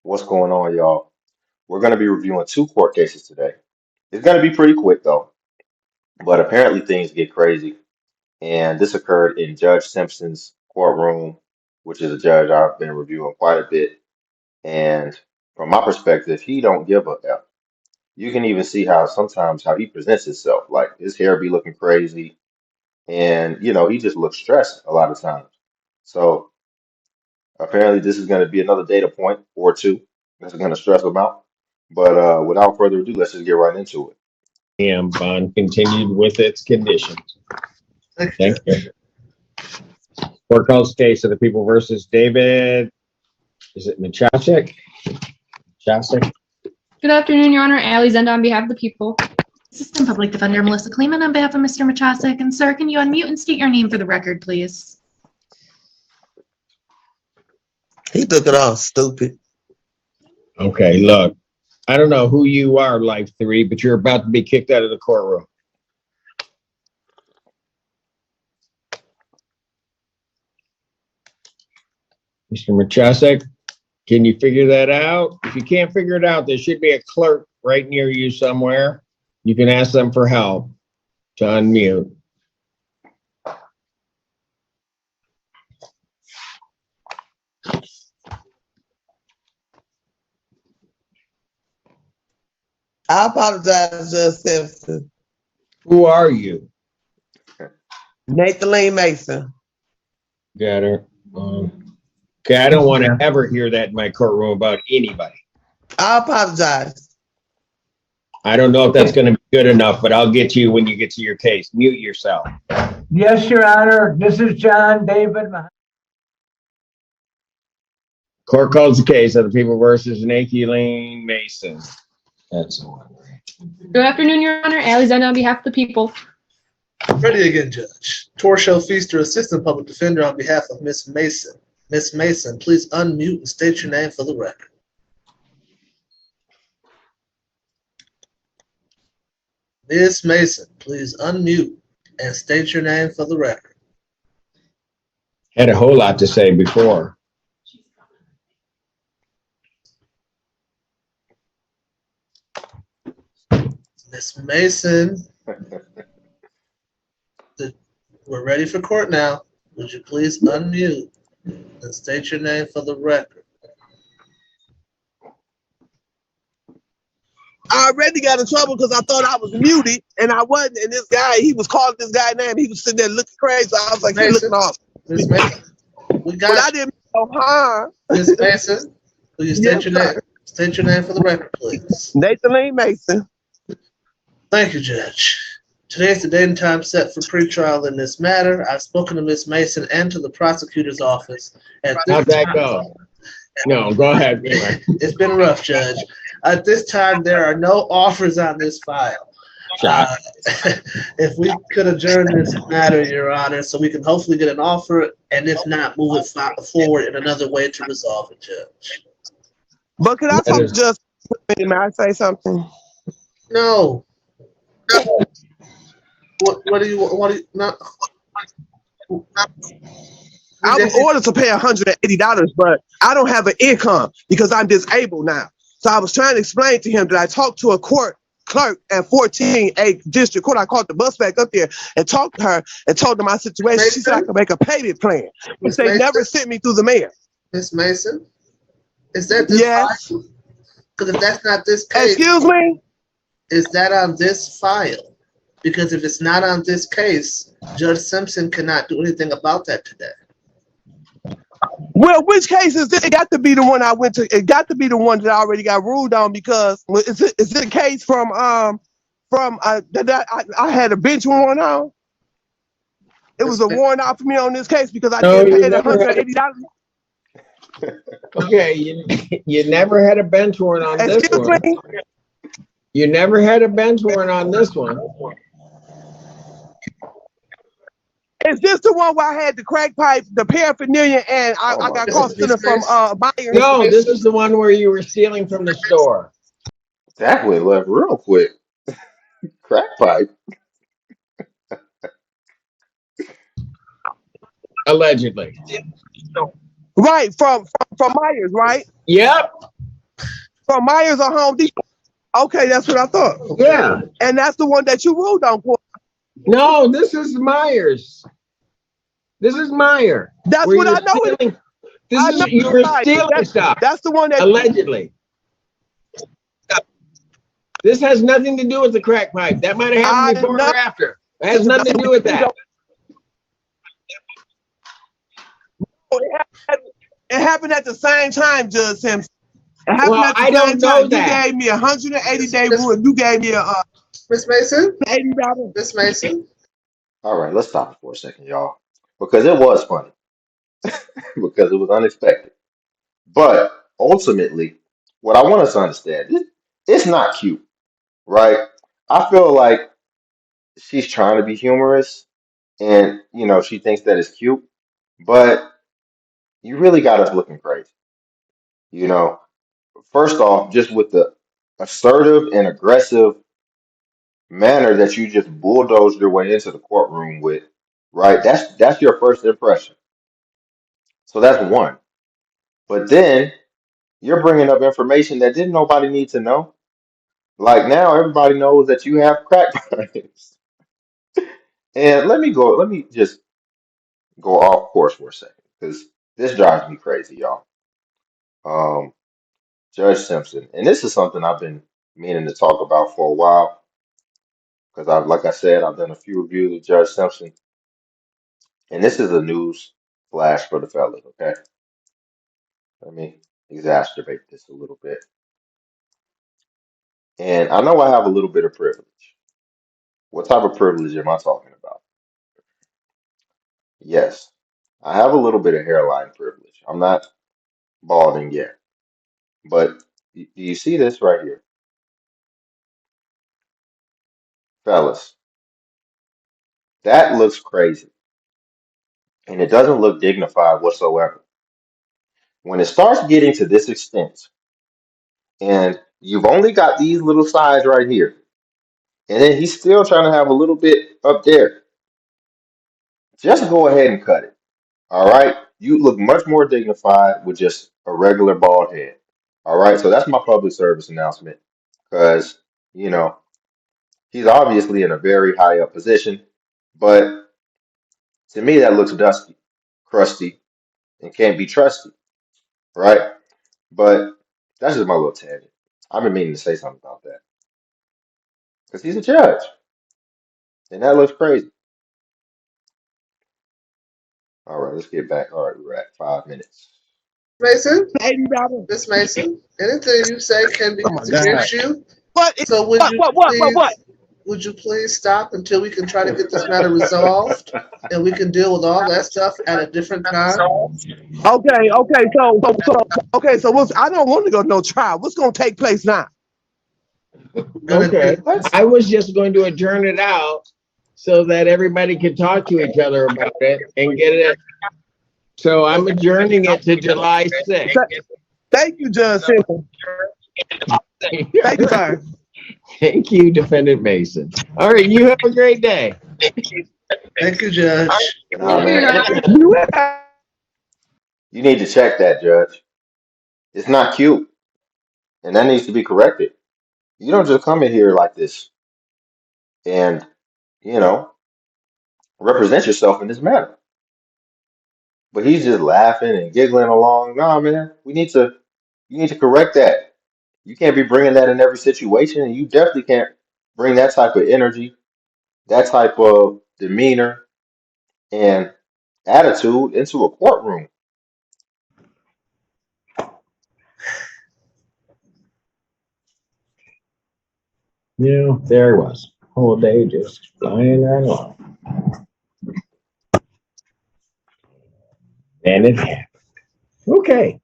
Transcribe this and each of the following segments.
What's going on, y'all? We're going to be reviewing two court cases today. It's going to be pretty quick, though, but apparently things get crazy. And this occurred in Judge Simpson's courtroom, which is a judge I've been reviewing quite a bit. And from my perspective, he don't give a F. You can even see how sometimes how he presents himself. Like his hair be looking crazy, and he just looks stressed a lot of times. So apparently, this is going to be another data point or two that's going to stress them out. But without further ado, let's just get right into it. Bond continued with its conditions. Thank Thank you. Court calls case of the people versus David. Is it Machasik? Machasik? Good afternoon, Your Honor. Allie Zenda on behalf of the people. Assistant Public Defender Melissa Kleeman on behalf of Mr. Machasik. And sir, can you unmute and state your name for the record, please? He took it all stupid. Okay, look, I don't know who you are, Life 3, but you're about to be kicked out of the courtroom. Mr. Machasik, can you figure that out? If you can't figure it out, there should be a clerk right near you somewhere. You can ask them for help to unmute. I apologize, Judge Simpson. Who are you? Nathan Mason. Got her. Okay, I don't want to ever hear that in my courtroom about anybody. I apologize. I don't know if that's going to be good enough, but I'll get you when you get to your case. Mute yourself. Yes, Your Honor. This is John David. Court calls the case of the people versus Nathan Mason. That's the one. Good afternoon, Your Honor. Allie Zenda on behalf of the people. Ready again, Judge. Torshell Feaster, Assistant Public Defender on behalf of Miss Mason. Miss Mason, please unmute and state your name for the record. Miss Mason, please unmute and state your name for the record. Had a whole lot to say before. Miss Mason, we're ready for court now. Would you please unmute and state your name for the record? I already got in trouble because I thought I was muted and I wasn't. And this guy, he was calling this guy name. He was sitting there looking crazy. I was like, he's looking off. Miss Mason, we got but I didn't know harm. Miss Mason, will you state Yes, your name? sir. State your name for the record, please. Nathan Lee Mason. Thank you, Judge. Today is the date and time set for pretrial in this matter. I've spoken to Miss Mason and to the prosecutor's office. How'd that go? No, go ahead. It's been rough, Judge. At this time, there are no offers on this file. If we could adjourn this matter, Your Honor, so we can hopefully get an offer, and if not, move it forward in another way to resolve it, Judge. But could I talk to just, may I say something? No. What do you not? I was ordered to pay $180, but I don't have an income because I'm disabled now. So I was trying to explain to him that I talked to a court clerk at 14A District Court. I called the bus back up there and talked to her and told her my situation. Mason? She said I could make a payment plan, but they never sent me through the mail. Miss Mason, is that this file? Because if that's not this case, excuse me, is that on this file? Because if it's not on this case, Judge Simpson cannot do anything about that today. Well, which case is it? It got to be the one I went to. It got to be the one that I already got ruled on because is it a case from that I had a bench warrant on? It was a warrant out for me on this case because I did pay the $180. Okay, you never had a bench warrant on this one. Me? You never had a bench warrant on this one. Is this the one where I had the crack pipe, the paraphernalia, and I got caught stealing from buyers? No, this is the one where you were stealing from the store. That went left real quick. Crack pipe. Allegedly. Right, from Myers, right? Yep. From Myers or Home Depot. Okay, that's what I thought. Yeah. And that's the one that you ruled on. No, this is Myers. This is Meyer. That's Where what you're I know. stealing. I know You were Myers. stealing stuff. That's the one that Allegedly. This has nothing to do with the crack pipe. That might have happened I before know. or after. It has nothing to do with that. It happened at the same time, Judge Simpson. It happened Well, at the I same don't know time. that. You gave me 180-day rule, and you gave me a Miss Mason? $80. Miss Mason? All right, let's stop it for a second, y'all, because it was funny, because it was unexpected. But ultimately, what I want us to understand, it's not cute, right? I feel like she's trying to be humorous, and she thinks that it's cute, but you really got us looking crazy. You know, First off, just with the assertive and aggressive manner that you just bulldozed your way into the courtroom with, right? That's your first impression. So that's one. But then you're bringing up information that didn't nobody need to know. Like now, everybody knows that you have crack pipes. And let me just go off course for a second because this drives me crazy, y'all. Um, Judge Simpson, and this is something I've been meaning to talk about for a while because like I said, I've done a few reviews of Judge Simpson, and this is a news flash for the fellas. Okay, let me exacerbate this a little bit. And I know I have a little bit of privilege. What type of privilege am I talking about? Yes, I have a little bit of hairline privilege. I'm not balding yet, but do you see this right here, fellas? That looks crazy, and it doesn't look dignified whatsoever. When it starts getting to this extent, and you've only got these little sides right here, and then he's still trying to have a little bit up there, just go ahead and cut it. All right? You look much more dignified with just a regular bald head. All right? So that's my public service announcement because, you know, he's obviously in a very high up position, but to me, that looks dusty, crusty, and can't be trusted. Right? But that's just my little tangent. I've been meaning to say something about that because he's a judge, and that looks crazy. All right, let's get back. All right, we're at 5 minutes. Mason? $80. Miss Mason? Anything you say can be Oh my used God. against you. What? So What? would you please stop until we can try to get this matter resolved and we can deal with all that stuff at a different time? Okay, so what's I don't want to go to no trial. What's gonna take place now? Okay. What? I was just going to adjourn it out so that everybody could talk to each other about it and get it. So I'm adjourning it to July 6th. Thank you, Judge Simpson. Thank you, sir. Thank you, Defendant Mason. All right, you have a great day. Thank you, Judge. Nah, Your man. Honor. You need to check that, Judge. It's not cute, and that needs to be corrected. You don't just come in here like this and, you know, represent yourself in this manner. But he's just laughing and giggling along. Nah, man, you need to correct that. You can't be bringing that in every situation, and you definitely can't bring that type of energy, that type of demeanor and attitude into a courtroom. There it was. Whole day just flying right along. And it happened. Okay.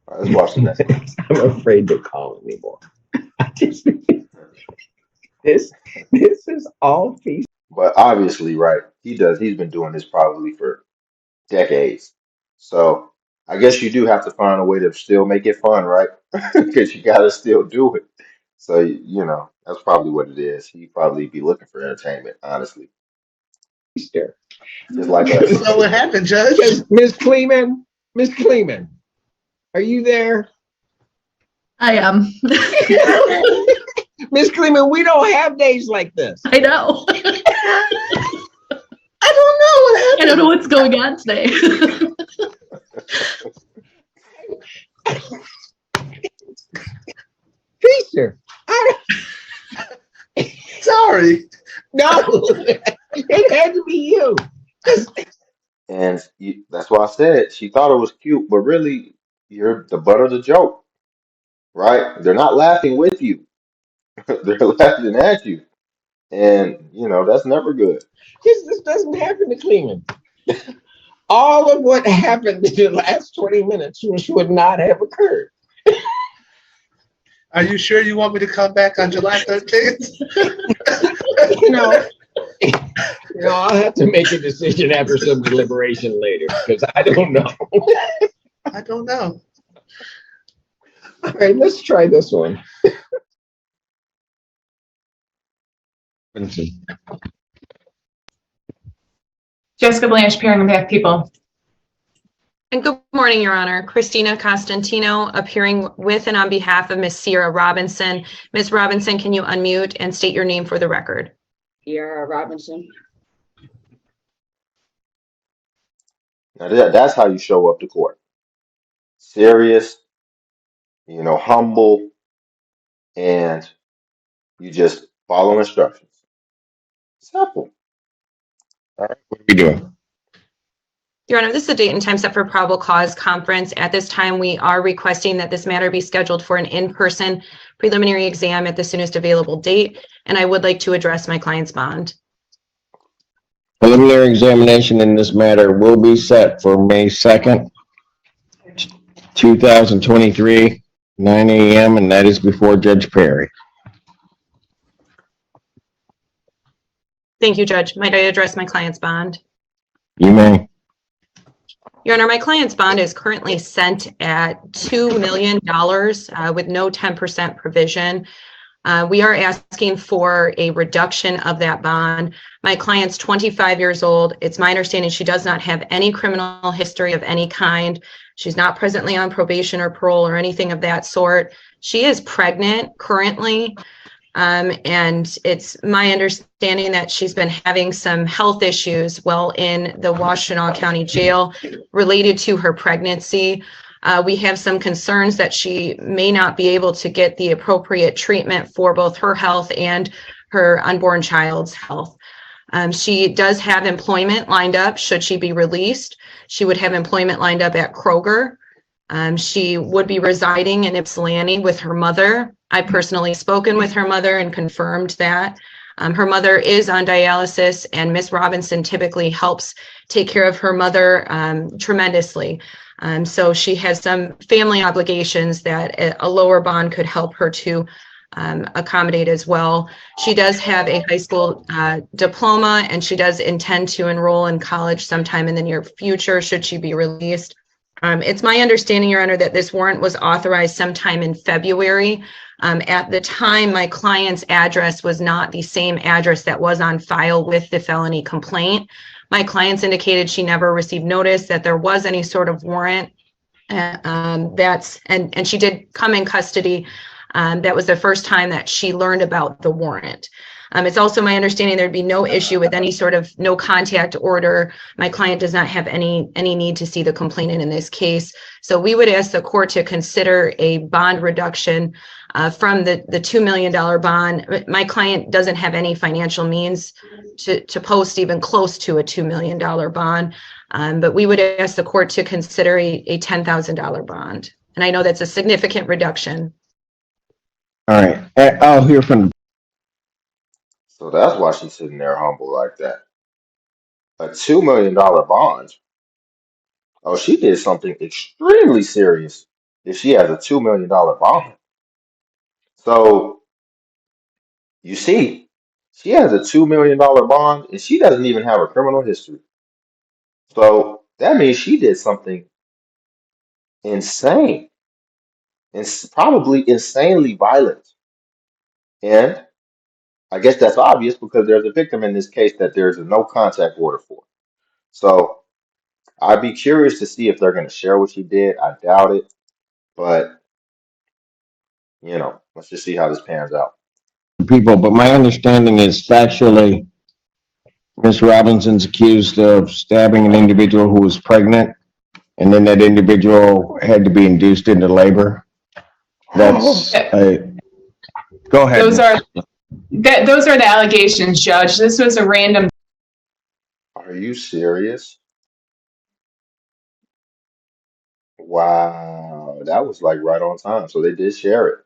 All right, let's watch the next clip. I'm afraid to call anymore. I just this is all feast. But obviously, right, he's been doing this probably for decades. So I guess you do have to find a way to still make it fun, right? Because you gotta still do it. So that's probably what it is. He probably be looking for entertainment, honestly, just like us. So what happened, Judge? Miss Kleeman, are you there? I am. Miss Cleveland, we don't have days like this. I know. I don't know what happened. I don't know what's going on today. Peter, Sorry. no, it had to be you. And that's why I said she thought it was cute, but really, you're the butt of the joke, right? They're not laughing with you, they're laughing at you. And, that's never good. This doesn't happen to Cleveland. All of what happened in the last 20 minutes would not have occurred. Are you sure you want me to come back on July 13th? You know, I'll have to make a decision after some deliberation later because I don't know. I don't know. All right, let's try this one. Jessica Blanche, appearing on behalf of people. And good morning, Your Honor. Christina Costantino, appearing with and on behalf of Ms. Sierra Robinson. Ms. Robinson, can you unmute and state your name for the record? Sierra Robinson. Now, that's how you show up to court. Serious, humble, and you just follow instructions. Simple. All right, what are we doing? Your Honor, this is a date and time set for probable cause conference. At this time, we are requesting that this matter be scheduled for an in-person preliminary exam at the soonest available date, and I would like to address my client's bond. Preliminary examination in this matter will be set for May 2nd, 2023, 9 a.m., and that is before Judge Perry. Thank you, Judge. Might I address my client's bond? You may. Your Honor, my client's bond is currently set at $2 million with no 10% provision. We are asking for a reduction of that bond. My client's 25 years old. It's my understanding she does not have any criminal history of any kind. She's not presently on probation or parole or anything of that sort. She is pregnant currently. And it's my understanding that she's been having some health issues while in the Washtenaw County Jail related to her pregnancy. We have some concerns that she may not be able to get the appropriate treatment for both her health and her unborn child's health. She does have employment lined up. Should she be released, she would have employment lined up at Kroger. She would be residing in Ypsilanti with her mother. I personally spoken with her mother and confirmed that. Her mother is on dialysis, and Ms. Robinson typically helps take care of her mother tremendously. So she has some family obligations that a lower bond could help her to accommodate as well. She does have a high school diploma, and she does intend to enroll in college sometime in the near future should she be released. It's my understanding, Your Honor, that this warrant was authorized sometime in February. At the time, my client's address was not the same address that was on file with the felony complaint. My clients indicated she never received notice that there was any sort of warrant. And she did come in custody. That was the first time that she learned about the warrant. It's also my understanding there'd be no issue with any sort of no contact order. My client does not have any need to see the complainant in this case. So we would ask the court to consider a bond reduction from the $2 million bond. My client doesn't have any financial means to post even close to a $2 million bond. But we would ask the court to consider a $10,000 bond. And I know that's a significant reduction. All right, I'll hear from. So that's why she's sitting there humble like that. A $2 million bond. Oh, she did something extremely serious if she has a $2 million bond. So you see, she has a $2 million bond and she doesn't even have a criminal history. So that means she did something insane and probably insanely violent. And I guess that's obvious because there's a victim in this case that there's a no contact order for. So I'd be curious to see if they're going to share what she did. I doubt it, but let's just see how this pans out. People, but my understanding is factually, Miss Robinson's accused of stabbing an individual who was pregnant, and then that individual had to be induced into labor. That's a, go ahead. Those are the allegations, Judge. This was a random. Are you serious? Wow, that was like right on time. So they did share it.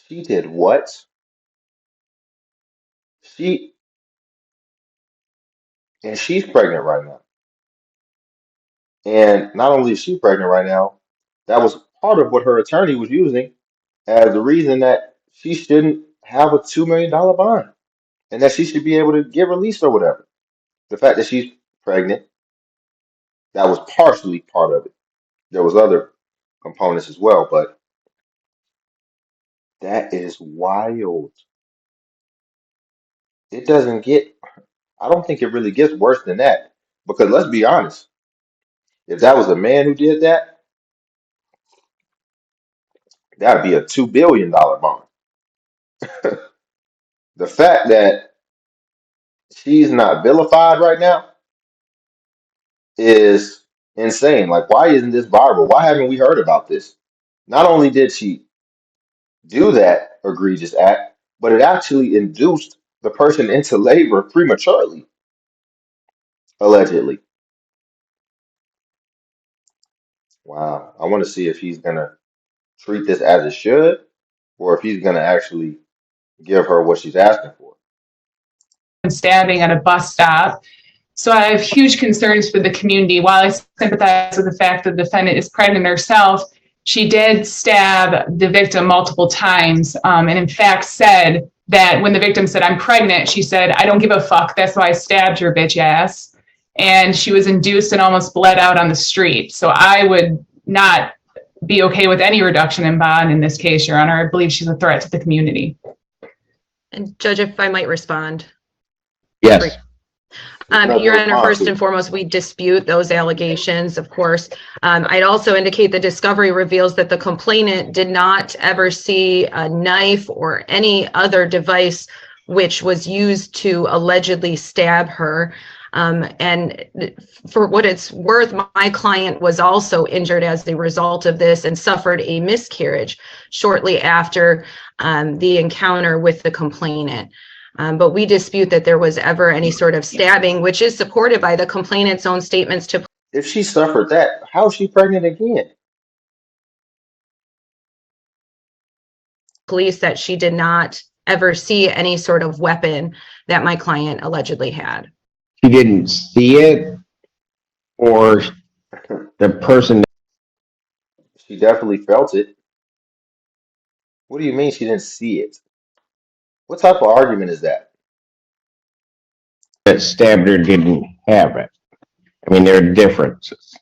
She did what? She and she's pregnant right now. And not only is she pregnant right now, that was part of what her attorney was using as the reason that she shouldn't have a $2 million bond and that she should be able to get released or whatever. The fact that she's pregnant, that was partially part of it. There was other components as well, but that is wild. It doesn't get, I don't think it really gets worse than that. Because let's be honest, if that was a man who did that, that'd be a $2 billion bond. The fact that she's not vilified right now is insane. Like, why isn't this viral? Why haven't we heard about this? Not only did she do that egregious act, but it actually induced the person into labor prematurely, allegedly. Wow. I want to see if he's going to treat this as it should or if he's going to actually give her what she's asking for. Stabbing at a bus stop. So I have huge concerns for the community. While I sympathize with the fact that the defendant is pregnant herself, she did stab the victim multiple times, and in fact said that when the victim said, "I'm pregnant," she said, "I don't give a fuck. That's why I stabbed your bitch ass." And she was induced and almost bled out on the street. So I would not be okay with any reduction in bond in this case, Your Honor. I believe she's a threat to the community. And Judge, if I might respond. Yes. Your Honor, first and foremost, we dispute those allegations, of course. I'd also indicate the discovery reveals that the complainant did not ever see a knife or any other device which was used to allegedly stab her. And for what it's worth, my client was also injured as a result of this and suffered a miscarriage shortly after the encounter with the complainant. But we dispute that there was ever any sort of stabbing, which is supported by the complainant's own statements to If she suffered that, how is she pregnant again? police that she did not ever see any sort of weapon that my client allegedly had. She didn't see it, or the person. She definitely felt it. What do you mean she didn't see it? What type of argument is that? That stabbed her didn't have it. I mean, there are differences.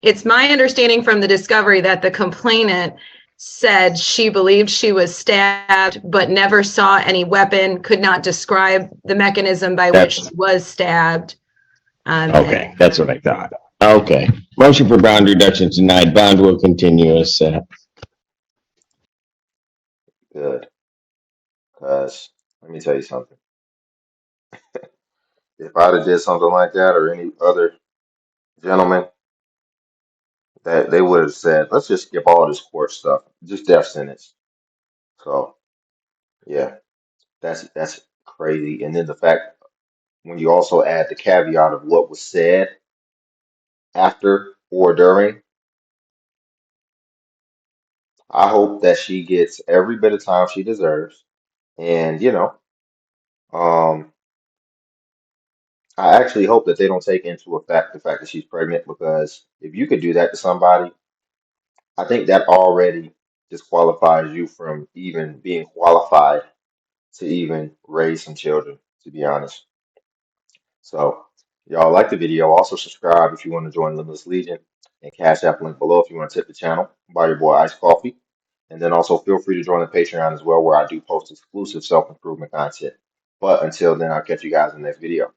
It's my understanding from the discovery that the complainant said she believed she was stabbed, but never saw any weapon, could not describe the mechanism by which she was stabbed. Okay, that's what I thought. Okay. Motion for bond reduction denied. Bond will continue as set. Good. Because let me tell you something. If I'd have did something like that or any other gentleman, that they would have said, let's just skip all this court stuff, just death sentence. So yeah, that's crazy. And then the fact when you also add the caveat of what was said after or during, I hope that she gets every bit of time she deserves. And um, I actually hope that they don't take into effect the fact that she's pregnant because if you could do that to somebody, I think that already disqualifies you from even being qualified to even raise some children, to be honest. So, y'all like the video. Also, subscribe if you want to join Limitless Legion and Cash App link below if you want to tip the channel. Buy your boy iced coffee. And then also feel free to join the Patreon as well, where I do post exclusive self improvement content. But until then, I'll catch you guys in the next video.